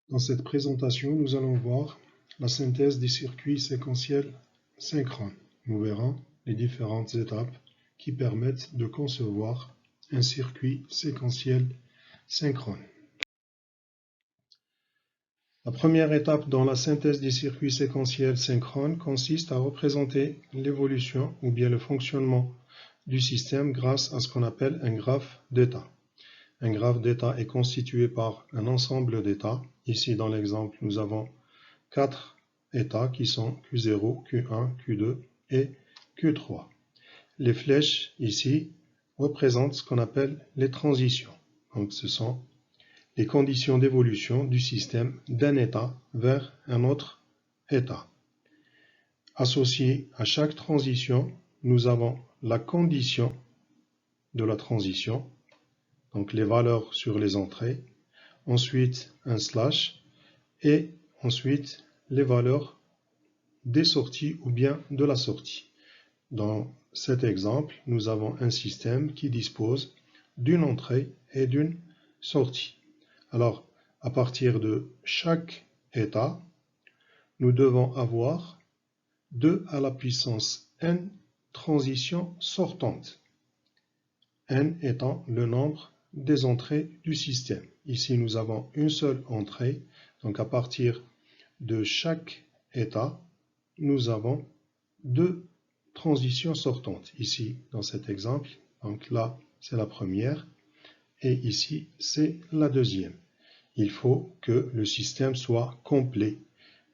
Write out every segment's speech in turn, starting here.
Dans cette présentation, nous allons voir la synthèse des circuits séquentiels synchrones. Nous verrons les différentes étapes qui permettent de concevoir un circuit séquentiel synchrone. La première étape dans la synthèse des circuits séquentiels synchrones consiste à représenter l'évolution ou bien le fonctionnement du système grâce à ce qu'on appelle un graphe d'état. Un graphe d'état est constitué par un ensemble d'états. Ici, dans l'exemple, nous avons 4 états qui sont Q0, Q1, Q2 et Q3. Les flèches ici représentent ce qu'on appelle les transitions. Donc, ce sont les conditions d'évolution du système d'un état vers un autre état. Associé à chaque transition, nous avons la condition de la transition, donc les valeurs sur les entrées, ensuite un slash et ensuite les valeurs des sorties ou bien de la sortie. Dans cet exemple, nous avons un système qui dispose d'une entrée et d'une sortie. Alors, à partir de chaque état, nous devons avoir 2 à la puissance n transitions sortantes, n étant le nombre des entrées du système. Ici, nous avons une seule entrée, donc à partir de chaque état, nous avons 2 transitions sortantes. Ici, dans cet exemple, donc là, c'est la première, et ici, c'est la deuxième. Il faut que le système soit complet.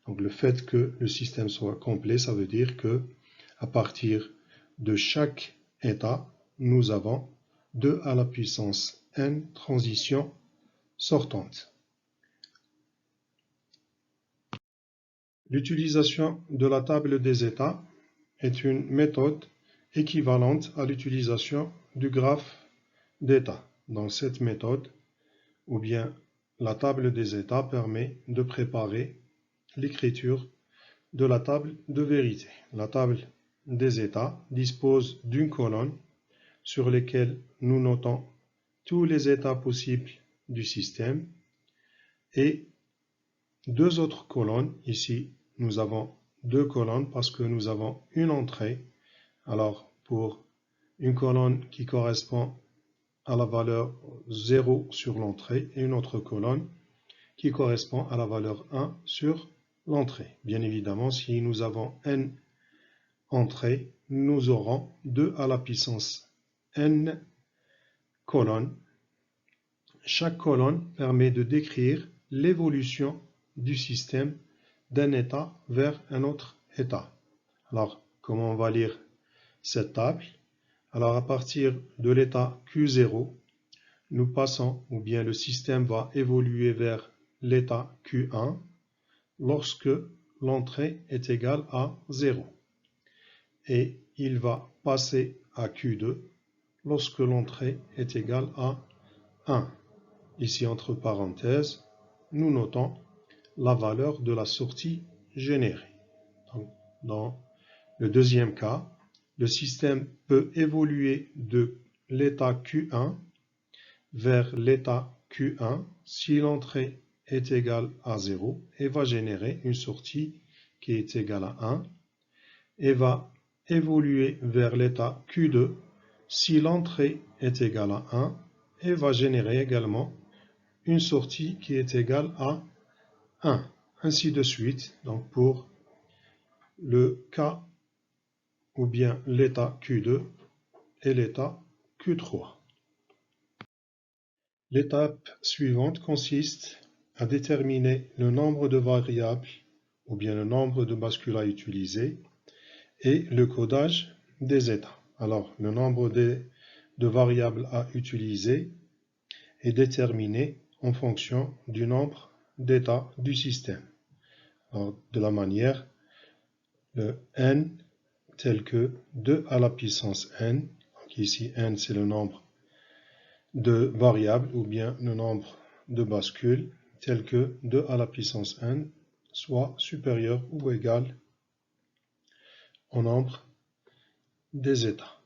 Donc le fait que le système soit complet, ça veut dire que à partir de chaque état, nous avons 2 à la puissance n transitions sortantes. L'utilisation de la table des états est une méthode équivalente à l'utilisation du graphe d'état. Dans cette méthode, ou bien la table des états permet de préparer l'écriture de la table de vérité. La table des états dispose d'une colonne sur laquelle nous notons tous les états possibles du système et 2 autres colonnes. Ici, nous avons 2 colonnes parce que nous avons une entrée. Alors, pour une colonne qui correspond à la valeur 0 sur l'entrée et une autre colonne qui correspond à la valeur 1 sur l'entrée. Bien évidemment, si nous avons n entrées, nous aurons 2 à la puissance n colonnes. Chaque colonne permet de décrire l'évolution du système d'un état vers un autre état. Alors, comment on va lire cette table? Alors, à partir de l'état Q0, nous passons, ou bien le système va évoluer vers l'état Q1 lorsque l'entrée est égale à 0. Et il va passer à Q2 lorsque l'entrée est égale à 1. Ici, entre parenthèses, nous notons la valeur de la sortie générée. Donc, dans le deuxième cas, le système peut évoluer de l'état Q1 vers l'état Q1 si l'entrée est égale à 0 et va générer une sortie qui est égale à 1 et va évoluer vers l'état Q2 si l'entrée est égale à 1 et va générer également une sortie qui est égale à 1, ainsi de suite. Donc pour le cas ou bien l'état Q2 et l'état Q3. L'étape suivante consiste à déterminer le nombre de variables ou bien le nombre de bascules à utiliser et le codage des états. Alors, le nombre de variables à utiliser est déterminé en fonction du nombre d'états du système. Alors, de la manière, le n tel que 2 à la puissance n, donc ici n c'est le nombre de variables ou bien le nombre de bascules, tel que 2 à la puissance n soit supérieur ou égal au nombre des états.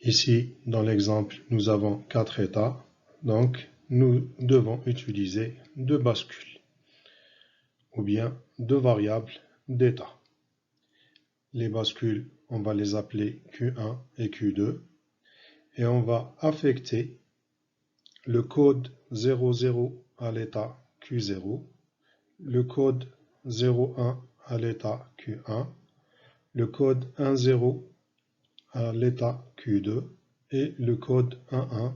Ici, dans l'exemple, nous avons 4 états, donc nous devons utiliser deux bascules, ou bien deux variables d'état. Les bascules, on va les appeler Q1 et Q2, et on va affecter le code 00 à l'état Q0, le code 01 à l'état Q1, le code 10 à l'état Q2 et le code 11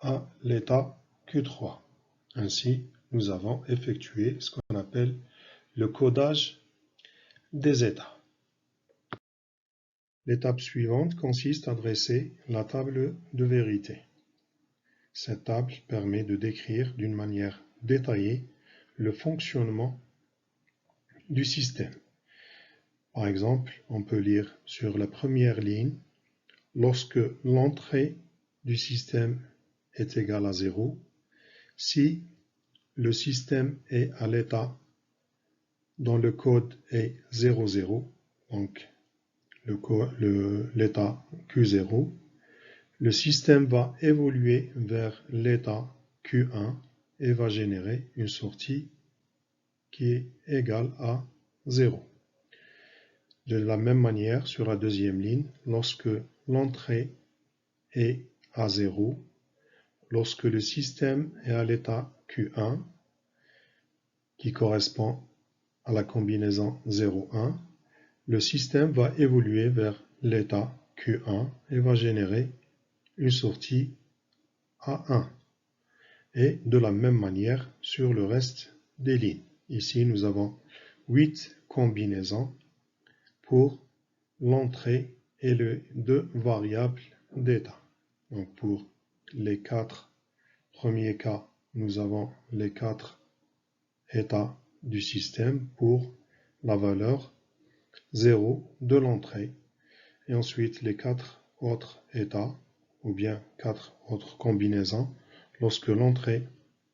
à l'état Q3. Ainsi, nous avons effectué ce qu'on appelle le codage des états. L'étape suivante consiste à dresser la table de vérité. Cette table permet de décrire d'une manière détaillée le fonctionnement du système. Par exemple, on peut lire sur la première ligne, lorsque l'entrée du système est égale à 0, si le système est à l'état dont le code est 00, donc l'état Q0, le système va évoluer vers l'état Q1 et va générer une sortie qui est égale à 0. De la même manière, sur la deuxième ligne, lorsque l'entrée est à 0, lorsque le système est à l'état Q1, qui correspond à la combinaison 0,1, le système va évoluer vers l'état Q1 et va générer une sortie à 1. Et de la même manière sur le reste des lignes. Ici, nous avons 8 combinaisons pour l'entrée et les deux variables d'état. Donc pour les 4 premiers cas, nous avons les 4 états du système pour la valeur 0 de l'entrée. Et ensuite les 4 autres états, ou bien 4 autres combinaisons, lorsque l'entrée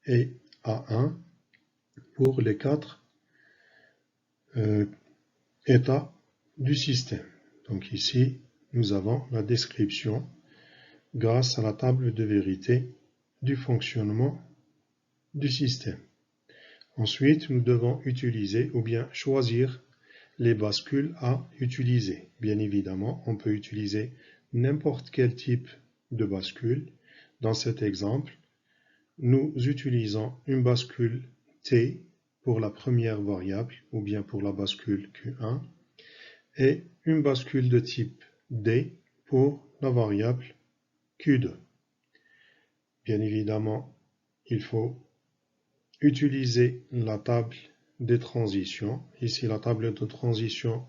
est à 1 pour les 4 états du système. Donc ici, nous avons la description grâce à la table de vérité du fonctionnement du système. Ensuite, nous devons utiliser ou bien choisir les bascules à utiliser. Bien évidemment, on peut utiliser n'importe quel type de bascule. Dans cet exemple, nous utilisons une bascule T pour la première variable ou bien pour la bascule Q1 et une bascule de type D pour la variable Q2. Bien évidemment, il faut utiliser la table des transitions. Ici, la table de transition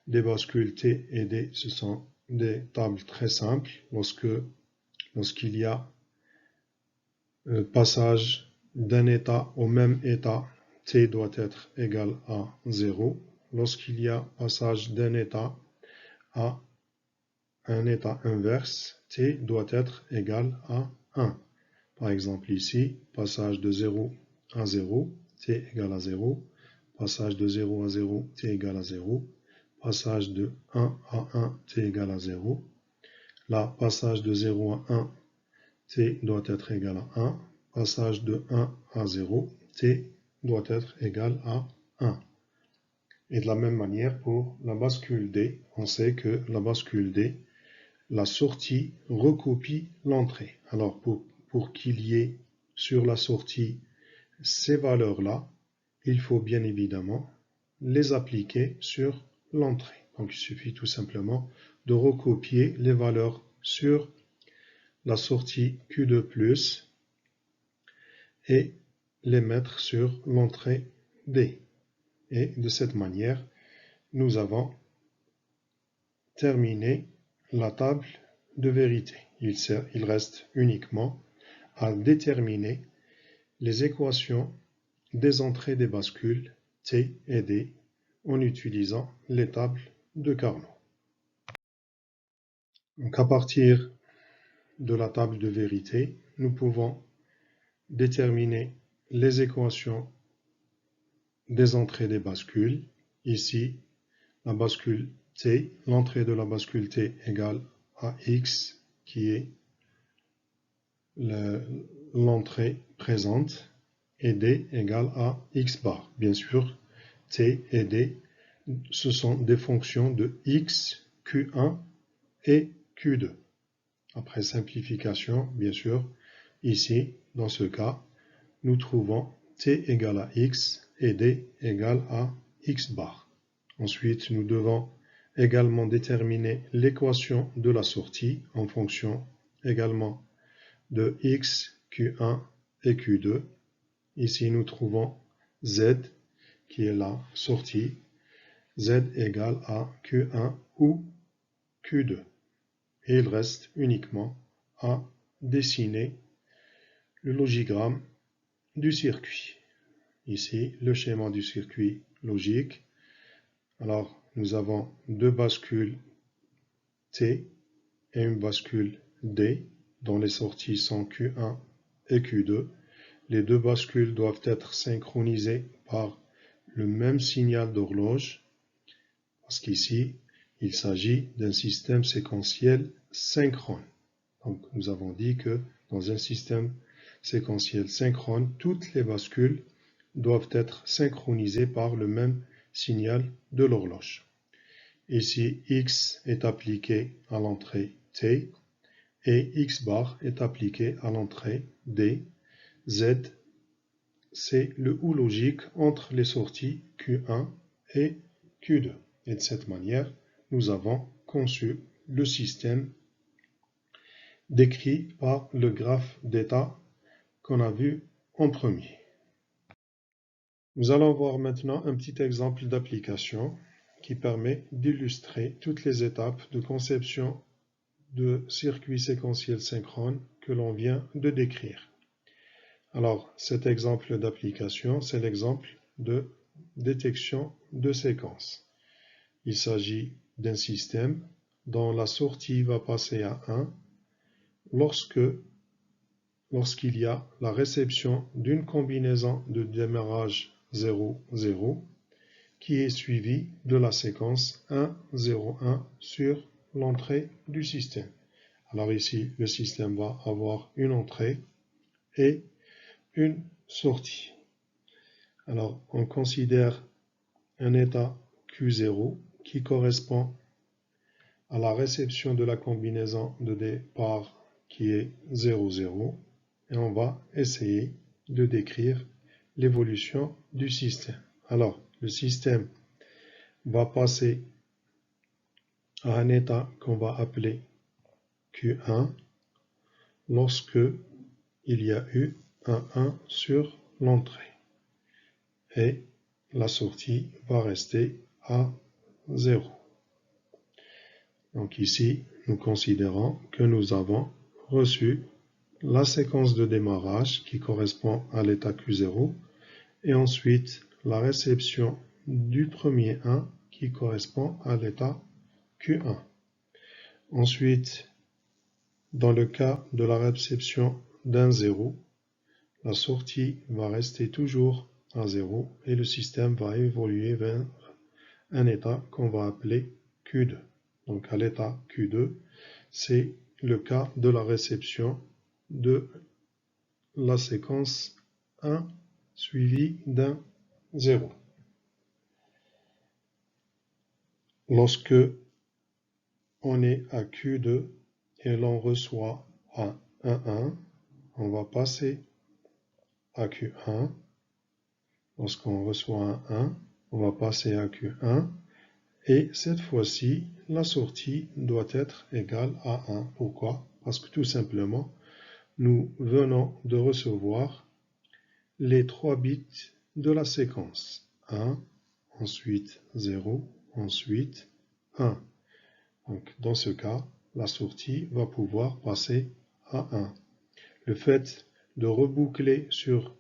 des bascules T et D, ce sont des tables très simples. Lorsqu'il y a passage d'un état au même état, T doit être égal à 0. Lorsqu'il y a passage d'un état à un état inverse, T doit être égal à 1. Par exemple ici, passage de 0 à 0, T égale à 0. Passage de 0 à 0, T égale à 0. Passage de 1 à 1, T égale à 0. Là, passage de 0 à 1, T doit être égal à 1. Passage de 1 à 0, T doit être égal à 1. Et de la même manière pour la bascule D, on sait que la bascule D, la sortie recopie l'entrée. Alors pour qu'il y ait sur la sortie ces valeurs-là, il faut bien évidemment les appliquer sur l'entrée. Donc il suffit tout simplement de recopier les valeurs sur la sortie Q2+, et les mettre sur l'entrée D. Et de cette manière, nous avons terminé la table de vérité. Il reste uniquement à déterminer les équations des entrées des bascules T et D en utilisant les tables de Carnot. Donc à partir de la table de vérité, nous pouvons déterminer les équations des entrées des bascules. Ici, la bascule T, l'entrée de la bascule T égale à X, qui est l'entrée présente et D égale à X bar. Bien sûr, T et D, ce sont des fonctions de X, Q1 et Q2. Après simplification, bien sûr, ici, dans ce cas, nous trouvons T égale à X et D égale à X bar. Ensuite, nous devons également déterminer l'équation de la sortie en fonction également de X, Q1 et Q2. Ici, nous trouvons Z qui est la sortie. Z égale à Q1 ou Q2. Et il reste uniquement à dessiner le logigramme du circuit. Ici, le schéma du circuit logique. Alors, nous avons deux bascules T et une bascule D, dont les sorties sont Q1 et Q2. Les deux bascules doivent être synchronisées par le même signal d'horloge, parce qu'ici, il s'agit d'un système séquentiel synchrone. Donc, nous avons dit que dans un système séquentiel synchrone, toutes les bascules doivent être synchronisées par le même signal de l'horloge. Ici, X est appliqué à l'entrée T et X bar est appliqué à l'entrée D. Z, c'est le ou logique entre les sorties Q1 et Q2. Et de cette manière, nous avons conçu le système décrit par le graphe d'état qu'on a vu en premier. Nous allons voir maintenant un petit exemple d'application qui permet d'illustrer toutes les étapes de conception de circuits séquentiels synchrones que l'on vient de décrire. Alors, cet exemple d'application, c'est l'exemple de détection de séquence. Il s'agit d'un système dont la sortie va passer à 1 lorsqu'il y a la réception d'une combinaison de démarrage 0, 0 qui est suivie de la séquence 1, 0, 1 sur l'entrée du système. Alors ici, le système va avoir une entrée et une sortie. Alors, on considère un état Q0 qui correspond à la réception de la combinaison de départ qui est 0, 0, et on va essayer de décrire l'évolution du système. Alors, le système va passer à un état qu'on va appeler Q1 lorsque il y a eu un 1 sur l'entrée. Et la sortie va rester à 0. Donc ici, nous considérons que nous avons reçu la séquence de démarrage qui correspond à l'état Q0 et ensuite la réception du premier 1 qui correspond à l'état Q1. Ensuite, dans le cas de la réception d'un 0, la sortie va rester toujours à 0 et le système va évoluer vers un état qu'on va appeler Q2. Donc à l'état Q2, c'est le cas de la réception de la séquence 1 suivie d'un 0. Lorsque on est à Q2 et l'on reçoit un 1, on va passer à Q1. Lorsqu'on reçoit un 1, on va passer à Q1. Et cette fois-ci, la sortie doit être égale à 1. Pourquoi? Parce que tout simplement, nous venons de recevoir les 3 bits de la séquence. 1, ensuite 0, ensuite 1. Donc, dans ce cas, la sortie va pouvoir passer à 1. Le fait de reboucler sur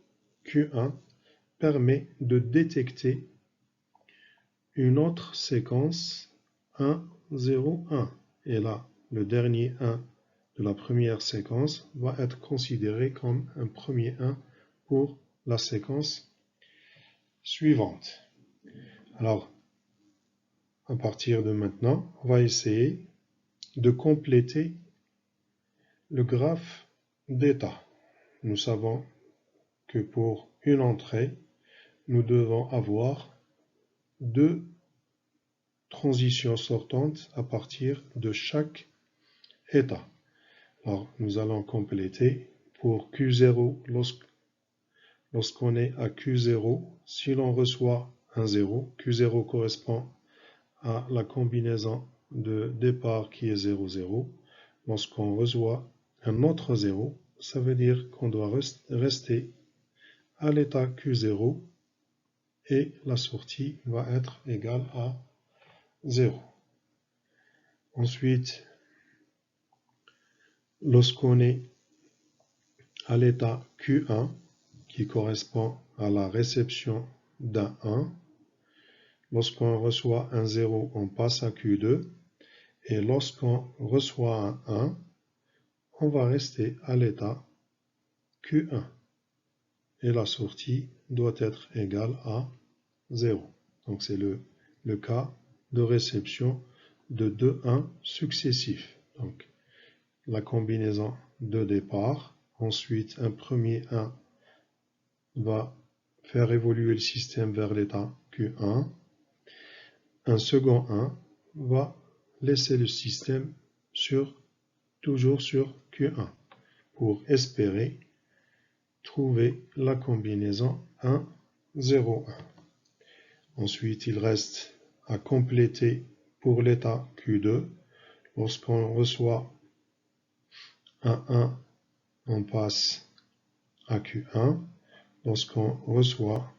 Q1 permet de détecter une autre séquence 1, 0, 1. Et là, le dernier 1 de la première séquence va être considéré comme un premier 1 pour la séquence suivante. Alors, à partir de maintenant, on va essayer de compléter le graphe d'état. nous savons que pour une entrée, nous devons avoir deux transitions sortantes à partir de chaque état. Alors, nous allons compléter pour Q0, lorsqu'on est à Q0, si l'on reçoit un 0, Q0 correspond à la combinaison de départ qui est 0, 0. Lorsqu'on reçoit un autre 0, ça veut dire qu'on doit rester à l'état Q0 et la sortie va être égale à 0. Ensuite, lorsqu'on est à l'état Q1, qui correspond à la réception d'un 1, lorsqu'on reçoit un 0, on passe à Q2, et lorsqu'on reçoit un 1, on va rester à l'état Q1, et la sortie doit être égale à 0. Donc c'est le cas de réception de deux 1 successifs. Donc la combinaison de départ, ensuite un premier 1 va faire évoluer le système vers l'état Q1, un second 1 va laisser le système toujours sur Q1 pour espérer trouver la combinaison 1, 0, 1. Ensuite, il reste à compléter pour l'état Q2. Lorsqu'on reçoit un 1, on passe à Q1. Lorsqu'on reçoit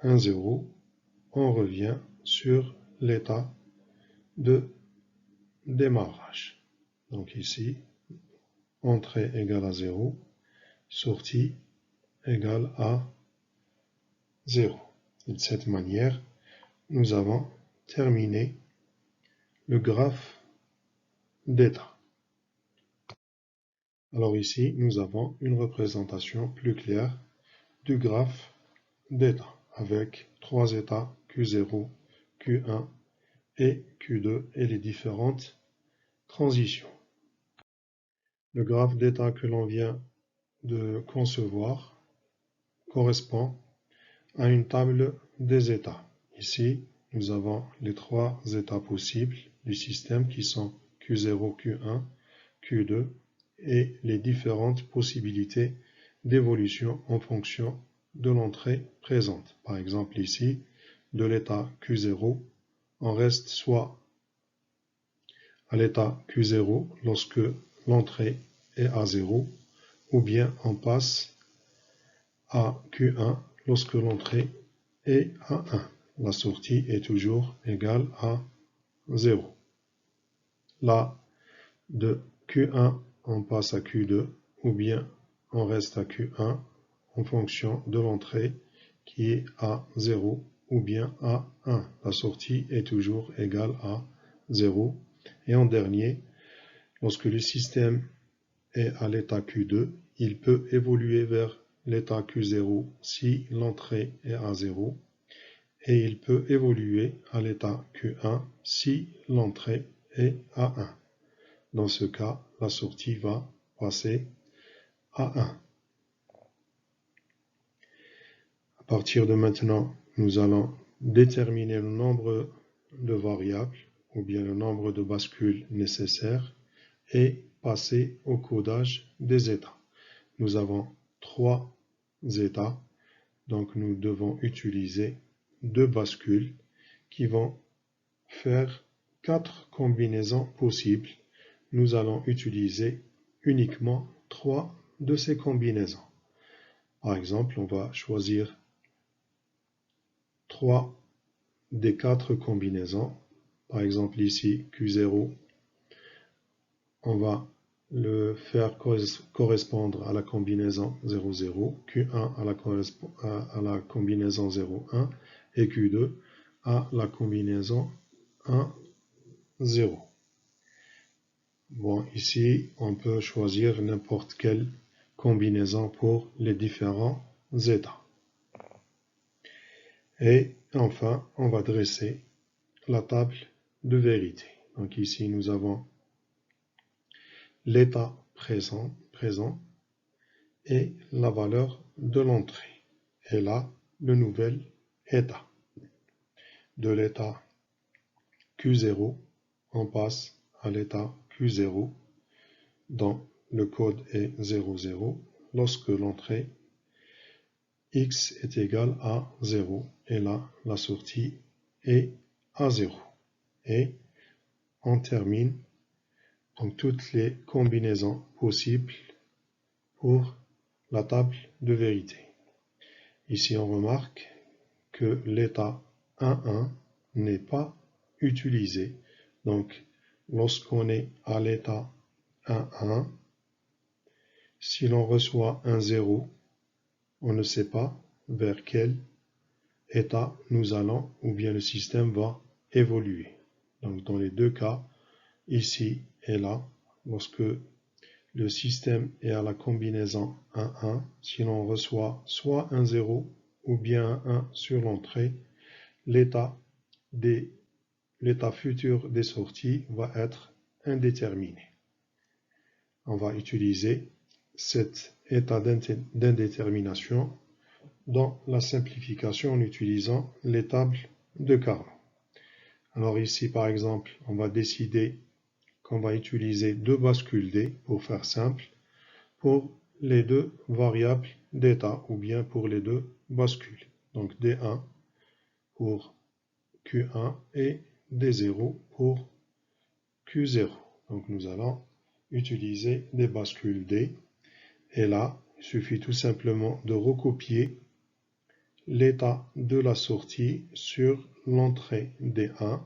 un 0, on revient sur l'état de démarrage. Donc ici, entrée égale à 0, sortie égale à 0. Et de cette manière, nous avons terminé le graphe d'état. Alors ici, nous avons une représentation plus claire du graphe d'état avec trois états Q0, Q1 et Q2 et les différentes transitions. Le graphe d'état que l'on vient de concevoir correspond à une table des états. Ici, nous avons les trois états possibles du système qui sont Q0, Q1, Q2 et les différentes possibilités d'évolution en fonction de l'entrée présente. Par exemple ici, de l'état Q0, on reste soit à l'état Q0 lorsque l'entrée est à 0, ou bien on passe à Q1 lorsque l'entrée est à 1. La sortie est toujours égale à 0. Là, de Q1, on passe à Q2, ou bien on reste à Q1 en fonction de l'entrée qui est à 0 ou bien à 1. La sortie est toujours égale à 0. Et en dernier, lorsque le système est à l'état Q2, il peut évoluer vers l'état Q0 si l'entrée est à 0 et il peut évoluer à l'état Q1 si l'entrée est à 1. Dans ce cas, la sortie va passer à 1. À partir de maintenant, nous allons déterminer le nombre de variables ou bien le nombre de bascules nécessaires et passer au codage des états. Nous avons 3 états, donc nous devons utiliser 2 bascules qui vont faire 4 combinaisons possibles. Nous allons utiliser uniquement 3 de ces combinaisons. Par exemple, on va choisir 3 des 4 combinaisons. Par exemple, ici, Q0, on va le faire correspondre à la combinaison 0, 0, Q1 à la combinaison 0, 1 et Q2 à la combinaison 1, 0. Bon, ici, on peut choisir n'importe quelle combinaison pour les différents états. Et enfin, on va dresser la table de vérité. Donc ici, nous avons l'état présent est la valeur de l'entrée. Et là, le nouvel état. De l'état Q0, on passe à l'état Q0 dont le code est 00 lorsque l'entrée x est égal à 0 et là la sortie est à 0. Et on termine donc toutes les combinaisons possibles pour la table de vérité. Ici on remarque que l'état 1,1 n'est pas utilisé. Donc lorsqu'on est à l'état 1,1, si l'on reçoit un 0, on ne sait pas vers quel état nous allons ou bien le système va évoluer. Donc dans les deux cas, ici et là, lorsque le système est à la combinaison 1,1, si l'on reçoit soit un 0 ou bien un 1 sur l'entrée, l'état futur des sorties va être indéterminé. On va utiliser cet état d'indétermination dans la simplification en utilisant les tables de Carnot. Alors ici, par exemple, on va décider qu'on va utiliser deux bascules D, pour faire simple, pour les deux variables d'état, ou bien pour les deux bascules. Donc D1 pour Q1 et D0 pour Q0. Donc nous allons utiliser des bascules D. Et là, il suffit tout simplement de recopier l'état de la sortie sur l'entrée D1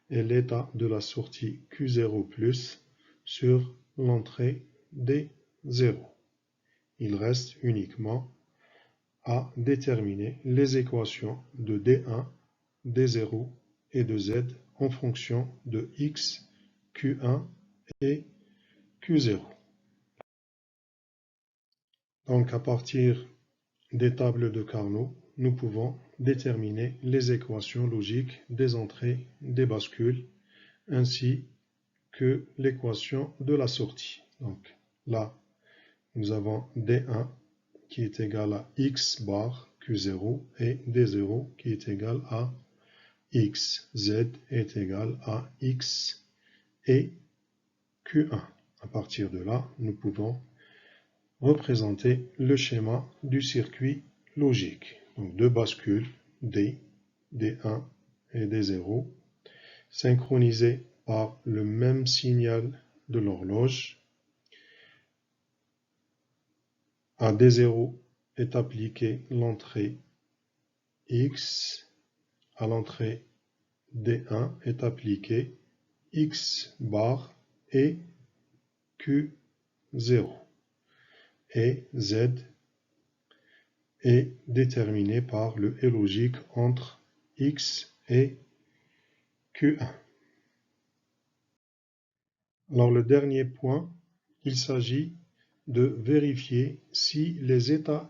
et l'état de la sortie Q0+ sur l'entrée D0. Il reste uniquement à déterminer les équations de D1, D0 et de Z en fonction de X, Q1 et Q0. Donc à partir des tables de Carnot, nous pouvons déterminer les équations logiques des entrées des bascules ainsi que l'équation de la sortie. Donc là, nous avons D1 qui est égal à x bar Q0 et D0 qui est égal à x. Z est égal à x et Q1. À partir de là, nous pouvons représenter le schéma du circuit logique. Donc deux bascules D, D1 et D0, synchronisées par le même signal de l'horloge. À D0 est appliquée l'entrée X, à l'entrée D1 est appliquée X bar et Q0. Et Z est déterminé par le et logique entre X et Q1. Alors le dernier point, il s'agit de vérifier si les états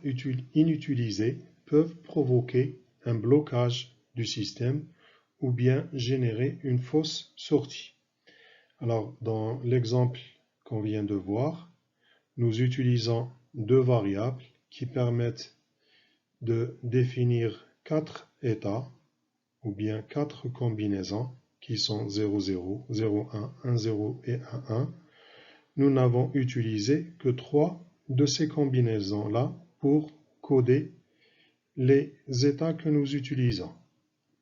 inutilisés peuvent provoquer un blocage du système ou bien générer une fausse sortie. Alors dans l'exemple qu'on vient de voir, nous utilisons deux variables qui permettent de définir 4 états ou bien 4 combinaisons qui sont 0, 0, 0, 1, 1, 0 et 1, 1. Nous n'avons utilisé que 3 de ces combinaisons-là pour coder les états que nous utilisons.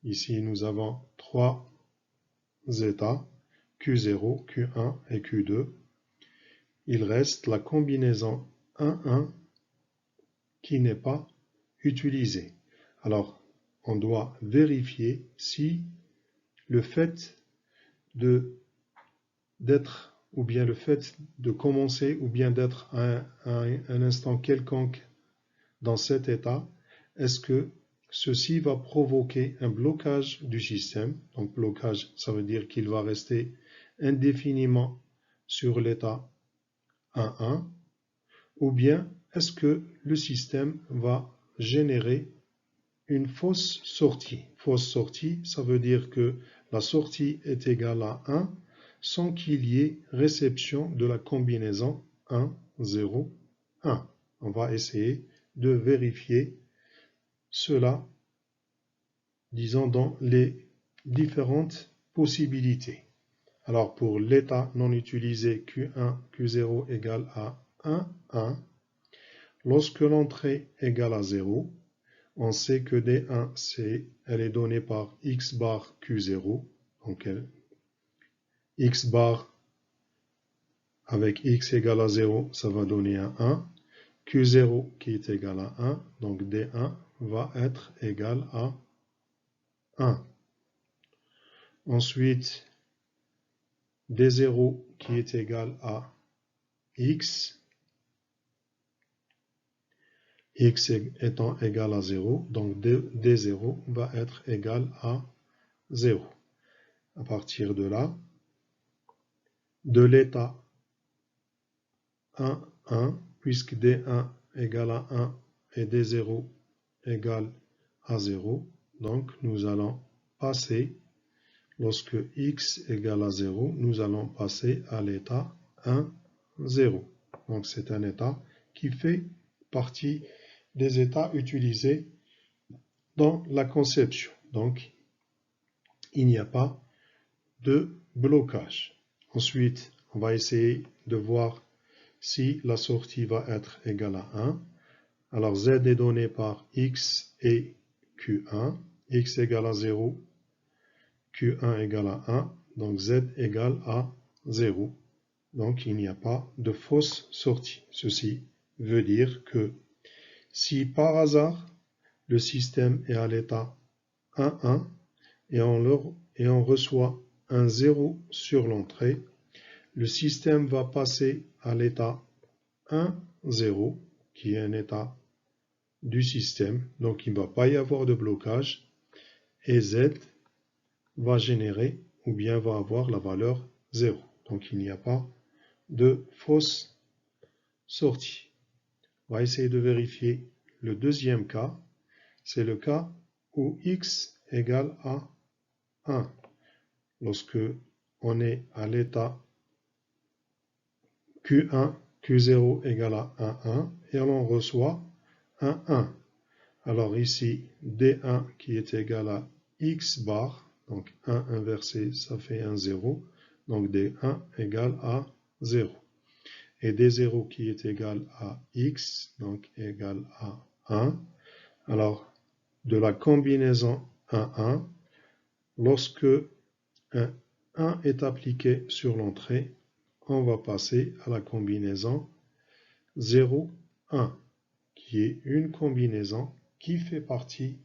Ici, nous avons 3 états, Q0, Q1 et Q2. Il reste la combinaison 1, 1 qui n'est pas utilisée. Alors, on doit vérifier si le fait d'être ou bien le fait de commencer ou bien d'être à un instant quelconque dans cet état, est-ce que ceci va provoquer un blocage du système? Donc blocage, ça veut dire qu'il va rester indéfiniment sur l'état 1,1, ou bien est-ce que le système va générer une fausse sortie? Fausse sortie, ça veut dire que la sortie est égale à 1 sans qu'il y ait réception de la combinaison 1, 0, 1. on va essayer de vérifier cela, disons, dans les différentes possibilités. Alors, pour l'état non utilisé Q1, Q0 égale à 1, 1, lorsque l'entrée égale à 0, on sait que D1, elle est donnée par X bar Q0, donc X bar avec X égale à 0, ça va donner un 1, Q0 qui est égal à 1, donc D1 va être égal à 1. Ensuite, D0 qui est égal à X, X étant égal à 0, donc D0 va être égal à 0. À partir de là, de l'état 1, 1, puisque D1 égale à 1 et D0 égale à 0, donc nous allons passer, lorsque X égale à 0, nous allons passer à l'état 1, 0. Donc c'est un état qui fait partie des états utilisés dans la conception. Donc il n'y a pas de blocage. Ensuite, on va essayer de voir si la sortie va être égale à 1. Alors Z est donné par X et Q1. X égale à 0, Q1 égale à 1, donc Z égale à 0. Donc il n'y a pas de fausse sortie. Ceci veut dire que si par hasard le système est à l'état 1, 1 et on reçoit un 0 sur l'entrée, le système va passer à l'état 1, 0, qui est un état du système, donc il ne va pas y avoir de blocage, et Z va générer ou bien va avoir la valeur 0. Donc il n'y a pas de fausse sortie. On va essayer de vérifier le deuxième cas. C'est le cas où X égale à 1. Lorsque on est à l'état Q1, Q0 égale à 1, 1, et on reçoit un 1. Alors ici, D1 qui est égal à X bar, donc 1 inversé, ça fait un 0, donc D1 égale à 0. Et D0 qui est égal à X, donc égal à 1. Alors, de la combinaison 1, 1, lorsque un 1 est appliqué sur l'entrée, on va passer à la combinaison 0, 1, qui est une combinaison qui fait partie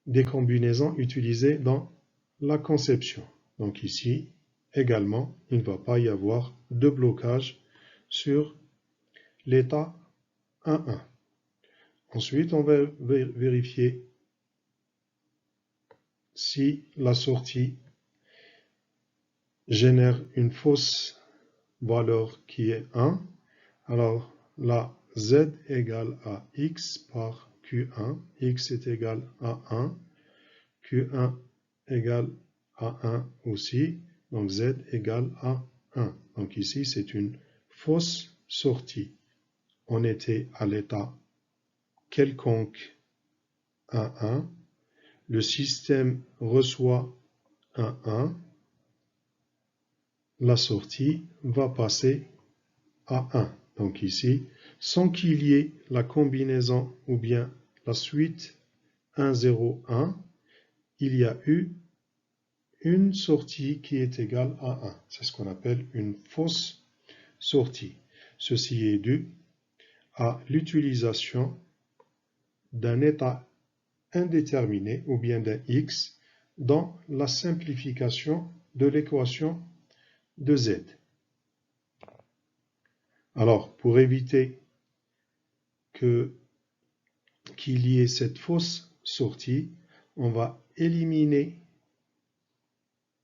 des combinaisons utilisées dans la conception. Donc ici, également, il ne va pas y avoir de blocage sur l'état 1, 1. Ensuite, on va vérifier si la sortie génère une fausse valeur qui est 1. Alors là, Z égale à X par Q1. X est égal à 1. Q1 égale à 1 aussi. Donc Z égale à 1. Donc ici, c'est une fausse sortie. On était à l'état quelconque 1, 1. Le système reçoit un 1. La sortie va passer à 1. Donc ici, sans qu'il y ait la combinaison ou bien la suite 1, 0, 1, il y a eu une sortie qui est égale à 1. C'est ce qu'on appelle une fausse sortie. Ceci est dû à l'utilisation d'un état indéterminé ou bien d'un X dans la simplification de l'équation de Z. Alors, pour éviter qu'il y ait cette fausse sortie, on va éliminer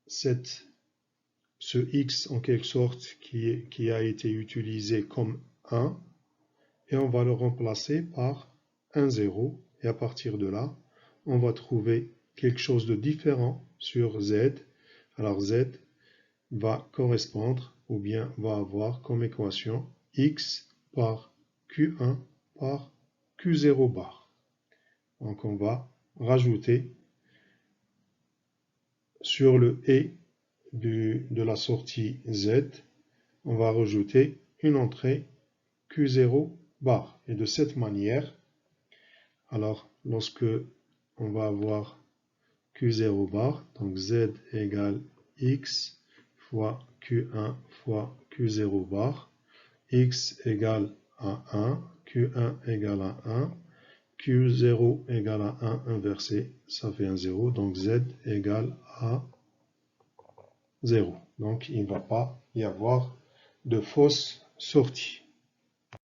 ce X en quelque sorte qui a été utilisé comme 1 et on va le remplacer par un 0 et à partir de là, on va trouver quelque chose de différent sur Z. Alors Z va correspondre ou bien va avoir comme équation X par Q1 par Q0 bar. Donc on va rajouter sur le et de la sortie Z, on va rajouter une entrée Q0 bar. Et de cette manière, alors lorsque on va avoir Q0 bar, donc Z égale X fois Q1 fois Q0 bar, X égale à 1, Q1 égale à 1, Q0 égale à 1 inversé, ça fait un 0, donc Z égale à 0. Donc il ne va pas y avoir de fausse sortie.